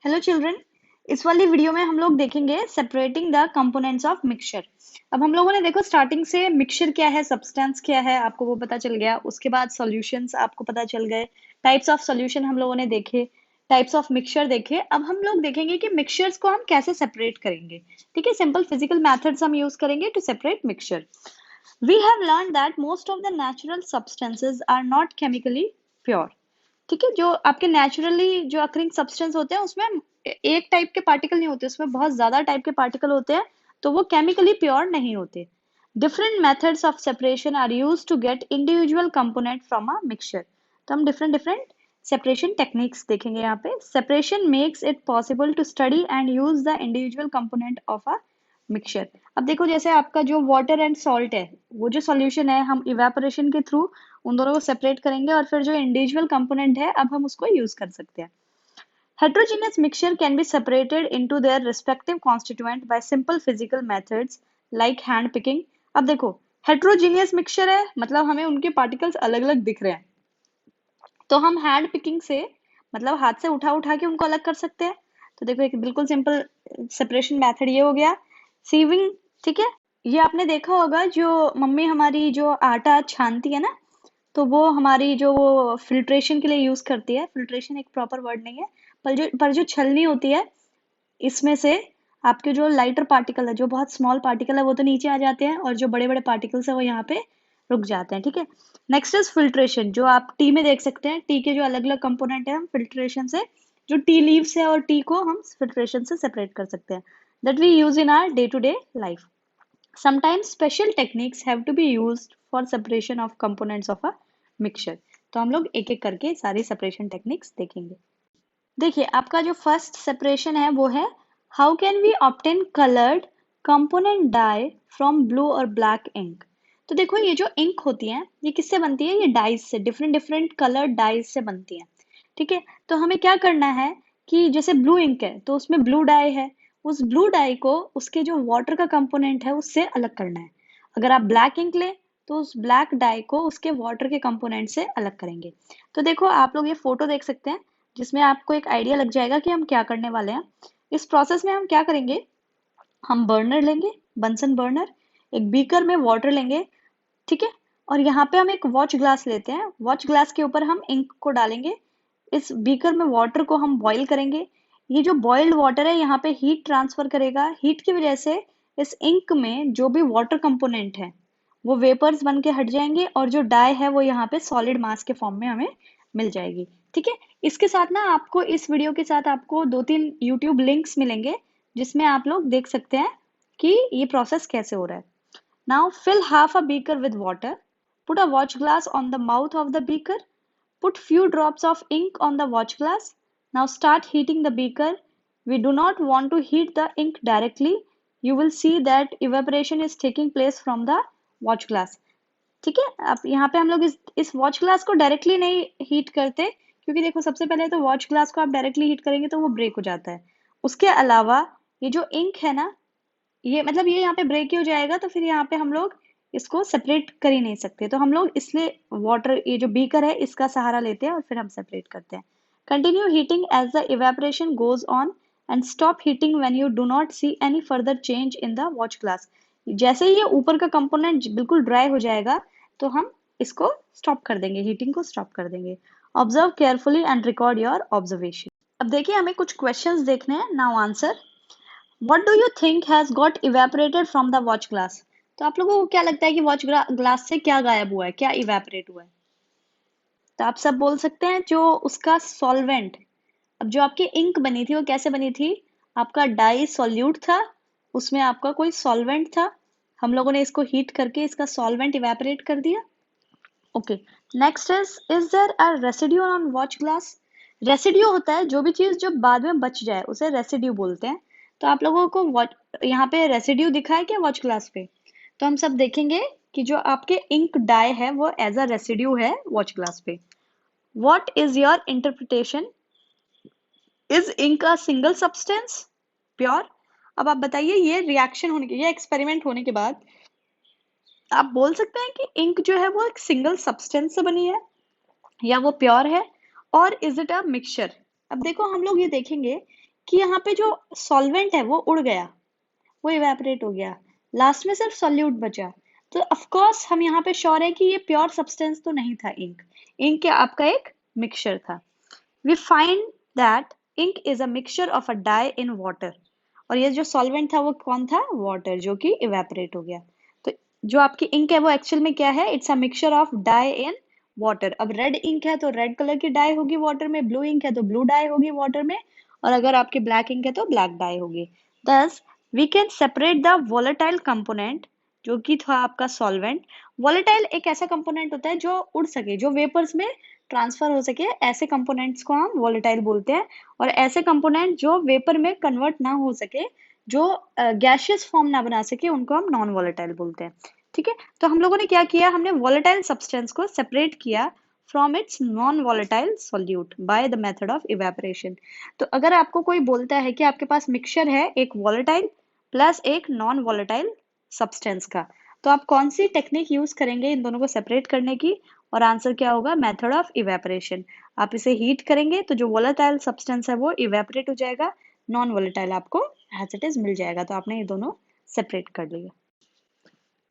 Hello children. इस वाली video में हम लोग देखेंगे separating the components of mixture. अब हम लोगों ने देखो स्टार्टिंग से मिक्सचर क्या है, सब्सटेंस क्या है, आपको वो पता चल गया। उसके बाद सॉल्यूशंस आपको पता चल गए, टाइप्स ऑफ सॉल्यूशन हम लोगों ने देखे, टाइप्स ऑफ मिक्सचर देखे। अब हम लोग देखेंगे कि मिक्सचर्स को हम कैसे सेपरेट करेंगे। ठीक है, सिंपल फिजिकल मेथड्स हम यूज करेंगे to separate mixture. We have learned that most of the natural substances are not chemically pure। ठीक है, जो आपके नेचुरली जो अकरिंग सब्सटेंस होते हैं उसमें एक टाइप के पार्टिकल नहीं होते, उसमें बहुत ज्यादा टाइप के पार्टिकल होते हैं, तो वो केमिकली प्योर नहीं होते। Different methods of separation are use to get individual component from a mixture. तो हम डिफरेंट डिफरेंट सेपरेशन टेक्निक्स देखेंगे यहाँ पे। Separation makes it possible to study and use the individual component of a mixture. अब देखो जैसे आपका जो वाटर एंड सॉल्ट है, वो जो सॉल्यूशन है, हम इवेपोरेशन के थ्रू उन दोनों को सेपरेट करेंगे और फिर जो इंडिविजुअल कंपोनेंट है अब हम उसको यूज कर सकते हैं। Heterogeneous mixture can be separated into their respective constituent by simple physical methods like hand picking। अब देखो heterogeneous mixture है, मतलब हमें उनके पार्टिकल्स अलग अलग दिख रहे हैं, तो हम हैंड पिकिंग से मतलब हाथ से उठा उठा के उनको अलग कर सकते हैं। तो देखो एक बिल्कुल सिंपल सेपरेशन मेथड ये हो गया। सीविंग, ठीक है, ये आपने देखा होगा, जो मम्मी हमारी जो आटा छानती है ना, तो वो हमारी जो वो फिल्ट्रेशन के लिए यूज करती है। फिल्ट्रेशन एक प्रॉपर वर्ड नहीं है, पर जो छलनी होती है, इसमें से आपके जो लाइटर पार्टिकल है, जो बहुत स्मॉल पार्टिकल है, वो तो नीचे आ जाते हैं और जो बड़े बड़े पार्टिकल्स है वो यहाँ पे रुक जाते हैं। ठीक है, नेक्स्ट इज फिल्ट्रेशन, जो आप टी में देख सकते हैं। टी के जो अलग अलग कंपोनेंट है, हम फिल्ट्रेशन से जो टी लीव्स है और टी को हम फिल्ट्रेशन से सेपरेट कर सकते हैं, that we use in our day to day life. Sometimes special techniques have to be used for separation of components of a mixture। तो हम लोग एक एक करके सारी separation techniques देखेंगे। देखिए आपका जो फर्स्ट सेपरेशन है वो है how can we obtain coloured component dye from blue और ब्लैक इंक। तो देखो ये जो इंक होती है ये किससे बनती है, ये डाइज से, डिफरेंट डिफरेंट कलर्ड डाइज से बनती है। ठीक है, तो हमें क्या करना है कि जैसे ब्लू इंक है तो उसमें ब्लू डाई है, उस ब्लू डाई को उसके जो वाटर का कंपोनेंट है उससे अलग करना है। अगर आप ब्लैक इंक ले तो उस ब्लैक डाई को उसके वाटर के कंपोनेंट से अलग करेंगे। तो देखो आप लोग ये फोटो देख सकते हैं, जिसमें आपको एक आइडिया लग जाएगा कि हम क्या करने वाले हैं। इस प्रोसेस में हम क्या करेंगे, हम बर्नर लेंगे, बंसन बर्नर, एक बीकर में वाटर लेंगे, ठीक है, और यहाँ पे हम एक वॉच ग्लास लेते हैं। वॉच ग्लास के ऊपर हम इंक को डालेंगे, इस बीकर में वाटर को हम बॉईल करेंगे। ये जो बॉइल्ड वाटर है यहाँ पे हीट ट्रांसफर करेगा, हीट की वजह से इस इंक में जो भी वाटर कंपोनेंट है वो वेपर्स बन के हट जाएंगे और जो डाई है वो यहाँ पे सॉलिड मास के फॉर्म में हमें मिल जाएगी। ठीक है, इसके साथ ना आपको इस वीडियो के साथ आपको 2-3 यूट्यूब लिंक्स मिलेंगे जिसमें आप लोग देख सकते हैं कि ये प्रोसेस कैसे हो रहा है। Now fill half a beaker with water. Put a watch glass on the mouth of the beaker. Put few drops of ink on the watch glass. Now start heating the beaker. We do not want to heat the ink directly. You will see that evaporation is taking place from the watch glass। ठीक है, अब यहाँ पे हम लोग इस watch glass को directly नहीं हीट करते, क्योंकि देखो सबसे पहले तो वॉच ग्लास को आप डायरेक्टली हीट करेंगे तो वो ब्रेक हो जाता है। उसके अलावा ये जो इंक है ना, ये मतलब ये यहाँ पे ब्रेक ही हो जाएगा, तो फिर यहाँ पे हम लोग इसको सेपरेट कर ही नहीं सकते। तो हम लोग इसलिए वाटर, ये जो बीकर है, इसका सहारा लेते हैं और फिर हम सेपरेट करते हैं। Continue heating as the evaporation goes on and stop heating when you do not see any further change in the watch glass. जैसे ही ये ऊपर का कंपोनेंट बिल्कुल ड्राई हो जाएगा तो हम इसको स्टॉप कर देंगे, हीटिंग को स्टॉप कर देंगे। Observe carefully and record your observation. अब देखिए हमें कुछ क्वेश्चंस देखने हैं, now answer. What do you think has got evaporated from the watch glass? तो आप लोगों को क्या लगता है कि वॉच ग्लास से क्या गायब हुआ है, क्या इवेपोरेट हुआ है? तो आप सब बोल सकते हैं जो उसका सॉल्वेंट। अब जो आपकी इंक बनी थी वो कैसे बनी थी, आपका डाई सॉल्यूट था, उसमें आपका कोई सॉल्वेंट था, हम लोगों ने इसको हीट करके इसका सॉल्वेंट इवेपोरेट कर दिया। Okay, next is there a residue on watch glass. Residue होता है जो भी चीज जो बाद में बच जाए उसे रेसिड्यू बोलते हैं। तो आप लोगों को यहाँ पे रेसिड्यू दिखा है क्या वॉच ग्लास पे? तो हम सब देखेंगे कि जो आपके इंक डाई है वो एज अ रेसिड्यू है वॉच ग्लास पे। What is your interpretation, is ink a single substance pure? अब आप बताइए, ये रिएक्शन होने के, ये एक्सपेरिमेंट होने के बाद आप बोल सकते हैं कि इंक जो है वो एक सिंगल सब्सटेंस से बनी है या वो प्योर है, और इज इट अ मिक्सचर? अब देखो हम लोग ये देखेंगे कि यहाँ पे जो सॉल्वेंट है वो उड़ गया, वो इवेपोरेट हो गया, लास्ट में सिर्फ सॉल्यूट बचा। तो ऑफ कोर्स हम यहाँ पे श्योर है कि ये प्योर सब्सटेंस तो नहीं था इंक, इंक क्या आपका एक मिक्सचर था। We find that ink is a mixture of a dye in water, और ये जो सॉल्वेंट था वो कौन था, वाटर, जो कि इवेपोरेट हो गया। तो जो आपकी इंक है वो एक्चुअल में क्या है, it's a mixture of dye in water. अब रेड इंक है तो रेड कलर की डाई होगी वाटर में, ब्लू इंक है तो ब्लू डाई होगी वाटर में, और अगर आपकी ब्लैक इंक है तो ब्लैक डाई होगी। Thus we can separate the volatile component, जो कि था आपका सॉल्वेंट। वोलेटाइल एक ऐसा कंपोनेंट होता है जो उड़ सके, जो वेपर्स में ट्रांसफर हो सके, ऐसे कंपोनेंट्स को हम वोलेटाइल बोलते हैं। और ऐसे कंपोनेंट जो वेपर में कन्वर्ट ना हो सके, जो गैशियस फॉर्म ना बना सके, उनको हम नॉन वोलेटाइल बोलते हैं। ठीक है, तो हम लोगों ने क्या किया, हमने वोलेटाइल सब्सटेंस को सेपरेट किया from its non volatile solute by the method of evaporation. तो अगर आपको कोई बोलता है कि आपके पास मिक्सचर है एक वोलेटाइल प्लस एक नॉन वोलेटाइल सब्सटेंस का, तो आप कौन सी टेक्निक यूज करेंगे इन दोनों को सेपरेट करने की, और आंसर क्या होगा, मेथड ऑफ इवेपोरेशन। आप इसे हीट करेंगे तो जो वोलेटाइल सब्सटेंस है वो इवेपोरेट हो जाएगा, नॉन वोलेटाइल आपको एज इट इज मिल जाएगा। तो आपने ये दोनों सेपरेट कर लिया।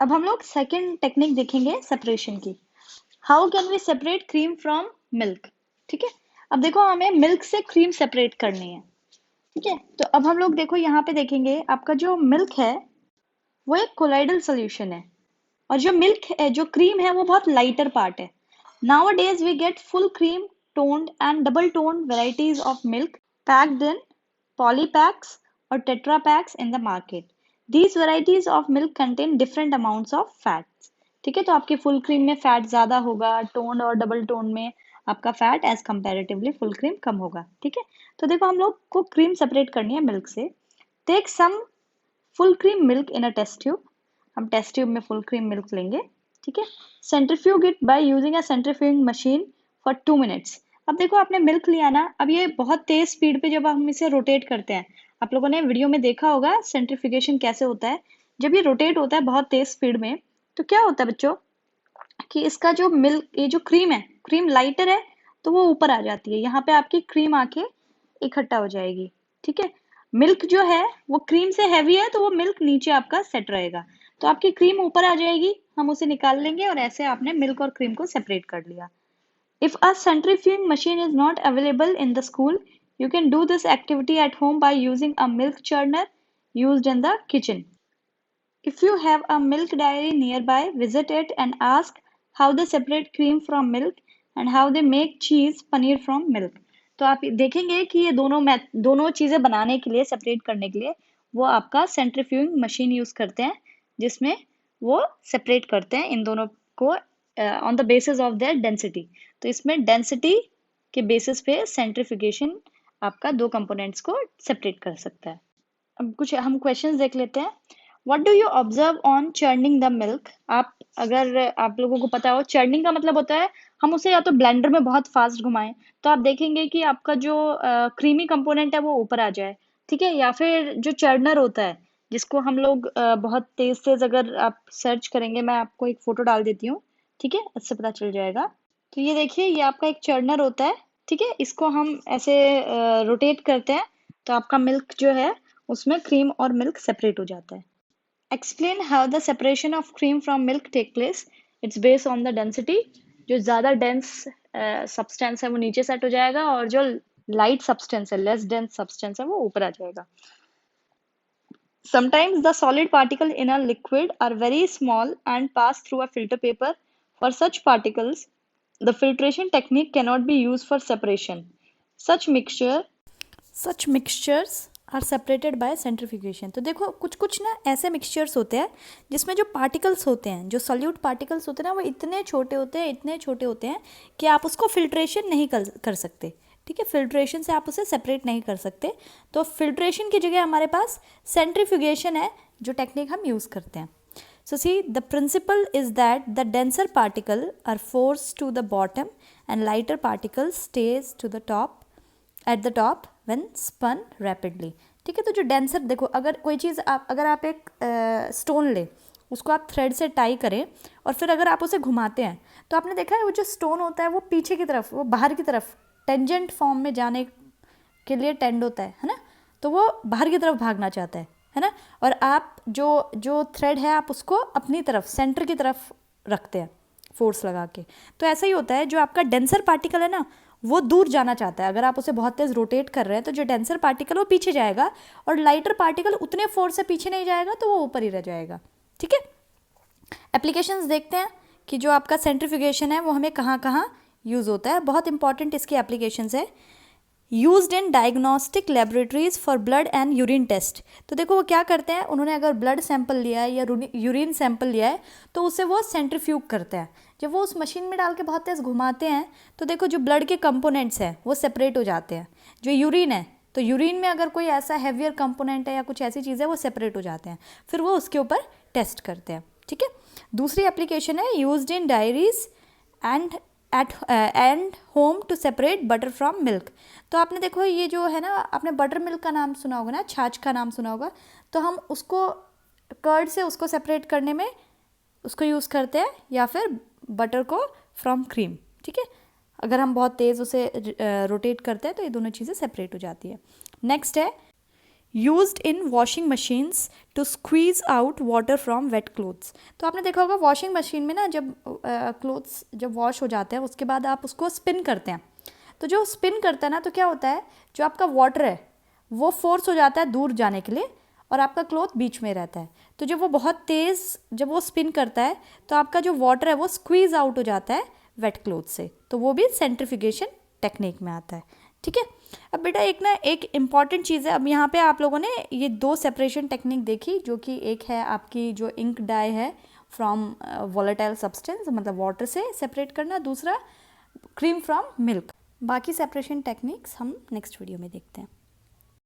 अब हम लोग सेकेंड टेक्निक देखेंगे सेपरेशन की। How can we separate cream from milk. ठीक है, अब देखो हमें मिल्क से क्रीम सेपरेट करनी है। ठीक है, तो अब हम लोग देखो यहाँ पे देखेंगे आपका जो मिल्क है वो एक कोलाइडल सोल्यूशन है, और जो मिल्क है, जो क्रीम है, वो बहुत लाइटर पार्ट है। Nowadays we get full cream, toned and double toned varieties of milk packed in polypacks or tetra packs in the market. These varieties of milk contain different amounts of fats. ठीक है, तो आपके full cream में fat ज्यादा होगा, toned और double tone में आपका fat as comparatively full cream कम होगा। ठीक है, तो देखो हम लोग को क्रीम सेपरेट करनी है मिल्क से। Take some full cream milk in a test tube, हम टेस्ट ट्यूब में फुल क्रीम मिल्क लेंगे। ठीक है, centrifuge it by using a centrifuging machine for 2 minutes. अब देखो आपने मिल्क लिया ना, अब ये बहुत तेज स्पीड पे जब हम इसे रोटेट करते हैं, आप लोगों ने वीडियो में देखा होगा सेंट्रीफ्यूगेशन कैसे होता है। जब ये रोटेट होता है बहुत तेज स्पीड में, तो क्या होता है बच्चों कि इसका जो मिल्क, ये जो क्रीम है, क्रीम लाइटर है तो वो ऊपर आ जाती है, यहाँ पे आपकी क्रीम आके इकट्ठा हो जाएगी। ठीक है, मिल्क जो है वो क्रीम से हैवी है तो वो मिल्क नीचे आपका सेट रहेगा, तो आपकी क्रीम ऊपर आ जाएगी, हम उसे निकाल लेंगे, और ऐसे आपने मिल्क और क्रीम को सेपरेट कर लिया। If a centrifuging machine is not available in the school, you can do this activity at home by using a milk churner used in the kitchen. If you have a milk dairy nearby, visit it and ask how they separate cream from milk and how they make cheese paneer from milk. तो आप देखेंगे कि ये दोनों चीजें बनाने के लिए, सेपरेट करने के लिए, वो आपका सेंट्रीफ्यूगिंग मशीन यूज करते हैं, जिसमें वो सेपरेट करते हैं इन दोनों को on the basis of their density. तो इसमें डेंसिटी के बेसिस पे सेंट्रीफ्यूगेशन आपका दो कंपोनेंट्स को सेपरेट कर सकता है। अब कुछ हम क्वेश्चंस देख लेते हैं। What do you observe on churning the milk. आप, अगर आप लोगों को पता हो, चर्निंग का मतलब होता है हम उसे या तो ब्लेंडर में बहुत फास्ट घुमाएं, तो आप देखेंगे कि आपका जो क्रीमी कंपोनेंट है वो ऊपर आ जाए। ठीक है, या फिर जो चर्नर होता है, जिसको हम लोग बहुत तेज तेज, अगर आप सर्च करेंगे, मैं आपको एक फोटो डाल देती हूँ। ठीक है, इससे पता चल जाएगा। तो ये देखिए, ये आपका एक चर्नर होता है। ठीक है, इसको हम ऐसे रोटेट करते हैं तो आपका मिल्क जो है उसमें क्रीम और मिल्क सेपरेट हो जाता है। Explain how the separation of cream from milk take place. It's based on the density. जो ज़्यादा dense substance है वो नीचे सेट हो जाएगा, और जो light substance है, less dense substance है, वो ऊपर आ जाएगा। Sometimes the solid particle in a liquid are very small and pass through a filter paper. For such particles, the filtration technique cannot be used for separation. Such mixtures are separated by centrifugation. तो देखो कुछ कुछ ना ऐसे mixtures होते हैं जिसमें जो पार्टिकल्स होते हैं, जो सॉल्यूट पार्टिकल्स होते हैं ना, वो इतने छोटे होते हैं, इतने छोटे होते हैं कि आप उसको फिल्ट्रेशन नहीं कर सकते। ठीक है, फिल्ट्रेशन से आप उसे सेपरेट नहीं कर सकते। तो फिल्ट्रेशन की जगह हमारे पास सेंट्रीफ्यूगेशन है, जो टेक्निक हम यूज़ करते हैं। So see, the principle is that the denser particle are forced to the bottom and lighter particles stays to the top at the top when spun rapidly. ठीक है, तो जो डेंसर, देखो अगर कोई चीज़ अगर आप एक स्टोन ले, उसको आप थ्रेड से टाई करें और फिर अगर आप उसे घुमाते हैं, तो आपने देखा है वो जो स्टोन होता है वो पीछे की तरफ, वो बाहर की तरफ टेंजेंट फॉर्म में जाने के लिए टेंड होता है ना। तो वो बाहर की तरफ भागना चाहता है ना, और आप जो जो थ्रेड है आप उसको अपनी तरफ सेंटर की तरफ रखते हैं फोर्स लगा के। तो ऐसा ही होता है, जो आपका डेंसर पार्टिकल है ना वो दूर जाना चाहता है। अगर आप उसे बहुत तेज़ रोटेट कर रहे हैं तो जो डेंसर पार्टिकल वो पीछे जाएगा, और लाइटर पार्टिकल उतने फोर्स से पीछे नहीं जाएगा, तो वो ऊपर ही रह जाएगा। ठीक है, एप्लीकेशंस देखते हैं कि जो आपका सेंट्रीफ्यूगेशन है वो हमें कहाँ कहाँ यूज़ होता है। बहुत इंपॉर्टेंट इसकी एप्लीकेशंस है। Used in diagnostic laboratories for blood and urine test. तो देखो वो क्या करते हैं, उन्होंने अगर ब्लड सैंपल लिया है या यूरिन सैंपल लिया है तो उसे वो सेंट्रीफ्यूग करते हैं। जब वो उस मशीन में डाल के बहुत तेज़ घुमाते हैं तो देखो जो ब्लड के कंपोनेंट्स हैं वो सेपरेट हो जाते हैं। जो यूरिन है तो यूरिन में अगर कोई ऐसा हैवियर कंपोनेंट है या कुछ ऐसी चीज़ है वो सेपरेट हो जाते हैं, फिर वो उसके ऊपर टेस्ट करते हैं। ठीक है, दूसरी एप्लीकेशन है used in dairies and and home to separate butter from milk. तो आपने देखो ये जो है ना, आपने बटर मिल्क का नाम सुना होगा ना, छाछ का नाम सुना होगा, तो हम उसको कर्ड से उसको सेपरेट करने में उसको यूज़ करते हैं, या फिर बटर को फ्रॉम क्रीम। ठीक है, अगर हम बहुत तेज़ उसे रोटेट करते हैं तो ये दोनों चीज़ें सेपरेट हो जाती है। नेक्स्ट है used in washing machines to squeeze out water from wet clothes. तो आपने देखा होगा वॉशिंग मशीन में ना, जब क्लोथ्स जब वॉश हो जाते हैं उसके बाद आप उसको स्पिन करते हैं, तो जो स्पिन करता है ना तो क्या होता है, जो आपका वाटर है वो फोर्स हो जाता है दूर जाने के लिए, और आपका क्लोथ बीच में रहता है। तो जब वो बहुत तेज़ जब वो स्पिन करता है तो आपका जो वाटर है वो स्क्वीज आउट हो जाता है वेट क्लोथ से, तो वो भी सेंट्रीफ्यूगेशन टेक्निक में आता है। ठीक है, अब बेटा एक इम्पॉर्टेंट चीज़ है। अब यहाँ पे आप लोगों ने ये दो सेपरेशन टेक्निक देखी, जो कि एक है आपकी जो इंक डाई है फ्रॉम वॉलेटाइल सब्सटेंस, मतलब वाटर से सेपरेट करना, दूसरा क्रीम फ्रॉम मिल्क। बाकी सेपरेशन टेक्निक्स हम नेक्स्ट वीडियो में देखते हैं।